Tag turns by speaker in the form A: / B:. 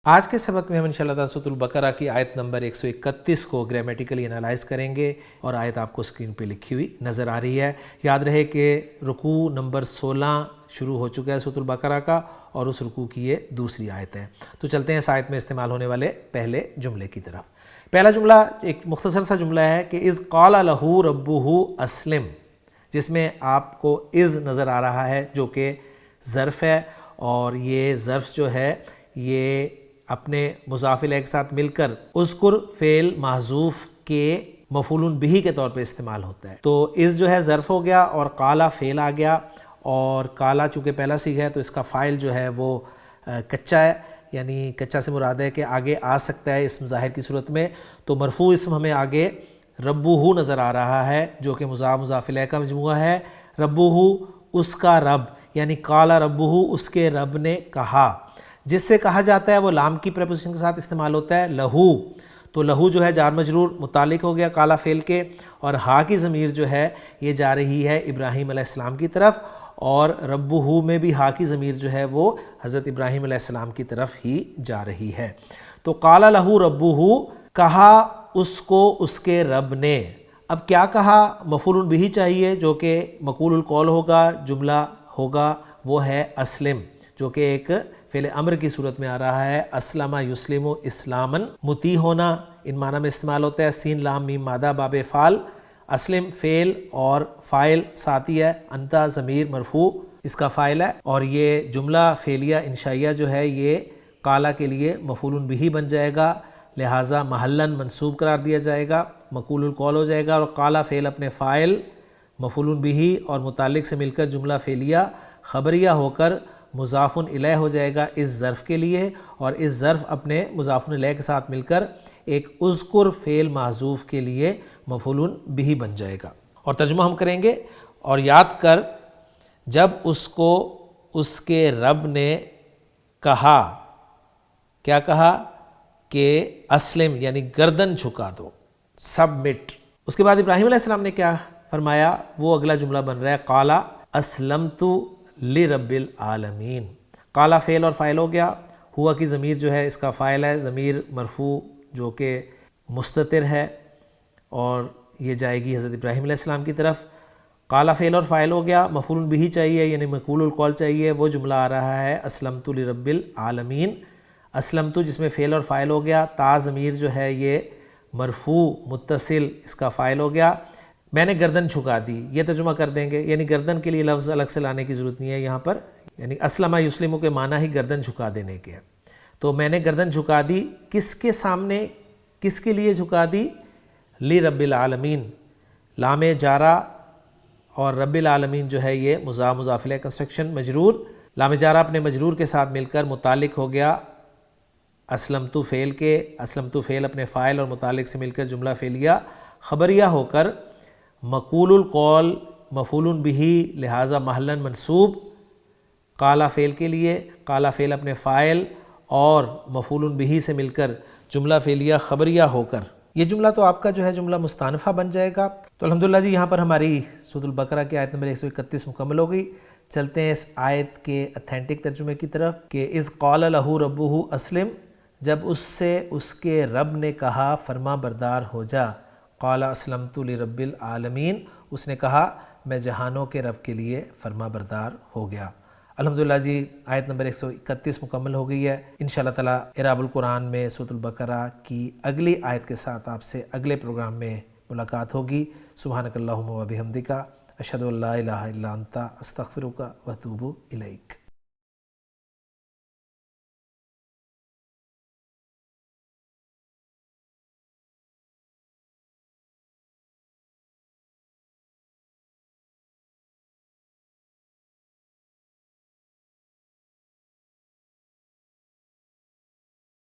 A: آج کے سبق میں ہم انشاءاللہ تعالیٰ سورۃ البقرہ کی آیت نمبر 131 کو گرامیٹیکلی انالائز کریں گے، اور آیت آپ کو اسکرین پہ لکھی ہوئی نظر آ رہی ہے۔ یاد رہے کہ رکوع نمبر 16 شروع ہو چکا ہے سورۃ البقرہ کا، اور اس رکوع کی یہ دوسری آیت ہے۔ تو چلتے ہیں اس آیت میں استعمال ہونے والے پہلے جملے کی طرف۔ پہلا جملہ ایک مختصر سا جملہ ہے کہ اذ قال لہ ربہ اسلم، جس میں آپ کو اذ نظر آ رہا ہے جو کہ ظرف ہے، اور یہ ظرف جو ہے یہ اپنے مضاف الیہ کے ساتھ مل کر اذکر فعل محذوف کے مفعول بہ کے طور پہ استعمال ہوتا ہے۔ تو اذ جو ہے ظرف ہو گیا اور قالا فعل آ گیا، اور قالا چونکہ پہلا صیغہ ہے تو اس کا فاعل جو ہے وہ کچا ہے، یعنی کچا سے مراد ہے کہ آگے آ سکتا ہے اسم ظاہر کی صورت میں۔ تو مرفوع اسم ہمیں آگے ربہ نظر آ رہا ہے جو کہ مضاف الیہ کا مجموعہ ہے۔ ربہ اس کا رب، یعنی قال ربہ اس کے رب نے کہا۔ جس سے کہا جاتا ہے وہ لام کی پریپوزیشن کے ساتھ استعمال ہوتا ہے لہو، تو لہو جو ہے جار مجرور متعلق ہو گیا قالا فعل کے، اور ہا کی ضمیر جو ہے یہ جا رہی ہے ابراہیم علیہ السلام کی طرف، اور ربہ میں بھی ہا کی ضمیر جو ہے وہ حضرت ابراہیم علیہ السلام کی طرف ہی جا رہی ہے۔ تو قال لہ ربہ، کہا اس کو اس کے رب نے۔ اب کیا کہا؟ مفعول بہ چاہیے جو کہ مقول القول ہوگا، جملہ ہوگا وہ ہے اسلم، جو کہ ایک فعل امر کی صورت میں آ رہا ہے۔ اسلم یسلم اسلاما، مطیع ہونا، ان معنی میں استعمال ہوتا ہے۔ سین لام میم مادہ باب فعل، اسلم فعل اور فاعل ساتھی ہے، انتا ضمیر مرفوع اس کا فاعل ہے، اور یہ جملہ فعلیہ انشائیہ جو ہے یہ قالا کے لیے مفعول بہ بن جائے گا، لہٰذا محلاً منصوب قرار دیا جائے گا، مقول القول ہو جائے گا، اور قالا فعل اپنے فاعل مفعول بہ اور متعلق سے مل کر جملہ فعلیہ خبریہ ہو کر مضاف الیہ ہو جائے گا اس ظرف کے لیے، اور اس ظرف اپنے مضاف الیہ کے ساتھ مل کر ایک اذکر فعل محذوف کے لیے مفعول بہ بن جائے گا۔ اور ترجمہ ہم کریں گے، اور یاد کر جب اس کو اس کے رب نے کہا، کیا کہا؟ کہ اسلم یعنی گردن جھکا دو، سبمٹ۔ اس کے بعد ابراہیم علیہ السلام نے کیا فرمایا؟ وہ اگلا جملہ بن رہا ہے قال اسلمت لرب العالمین۔ قالا فعل اور فاعل ہو گیا، ہوا کی ضمیر جو ہے اس کا فاعل ہے، ضمیر مرفوع جو کہ مستتر ہے، اور یہ جائے گی حضرت ابراہیم علیہ السلام کی طرف۔ قالا فعل اور فاعل ہو گیا، مفعول بہ چاہیے یعنی مقول القول چاہیے، وہ جملہ آ رہا ہے اسلمت لرب العالمین۔ اسلمت جس میں فعل اور فاعل ہو گیا، تا ضمیر جو ہے یہ مرفوع متصل اس کا فاعل ہو گیا۔ میں نے گردن جھکا دی، یہ ترجمہ کر دیں گے، یعنی گردن کے لیے لفظ الگ سے لانے کی ضرورت نہیں ہے یہاں پر، یعنی اسلم یسلم کے معنی ہی گردن جھکا دینے کے ہے۔ تو میں نے گردن جھکا دی، کس کے سامنے، کس کے لیے جھکا دی؟ لرب العالمین، لام جارہ اور رب العالمین جو ہے یہ مضاف الیہ کنسٹرکشن مجرور، لام جارہ اپنے مجرور کے ساتھ مل کر متعلق ہو گیا اسلمت فعل کے، اسلمت فعل اپنے فاعل اور متعلق سے مل کر جملہ فعلیہ خبریہ ہو کر مقول القول مفعول بہ لہٰذا محلاً منصوب قالا فعل کے لیے، قالا فعل اپنے فاعل اور مفعول بہ سے مل کر جملہ فعلیہ خبریہ ہو کر یہ جملہ تو آپ کا جو ہے جملہ مستانفہ بن جائے گا۔ تو الحمدللہ جی یہاں پر ہماری سورۃ البقرہ کی آیت نمبر 131 مکمل ہو گئی۔ چلتے ہیں اس آیت کے اتھینٹک ترجمے کی طرف کہ اذ قال لہ ربہ اسلم، جب اس سے اس کے رب نے کہا فرما بردار ہو جا، قال اسلمت لرب العالمین، اس نے کہا میں جہانوں کے رب کے لیے فرما بردار ہو گیا۔ الحمدللہ جی آیت نمبر 131 مکمل ہو گئی ہے۔ انشاءاللہ تعالیٰ اعراب القرآن میں سورۃ البقرہ کی اگلی آیت کے ساتھ آپ سے اگلے پروگرام میں ملاقات ہوگی۔ سبحانک اللہم و بحمدک، اشہد ان لا الہ الا انت، استغفرک و اتوب الیک۔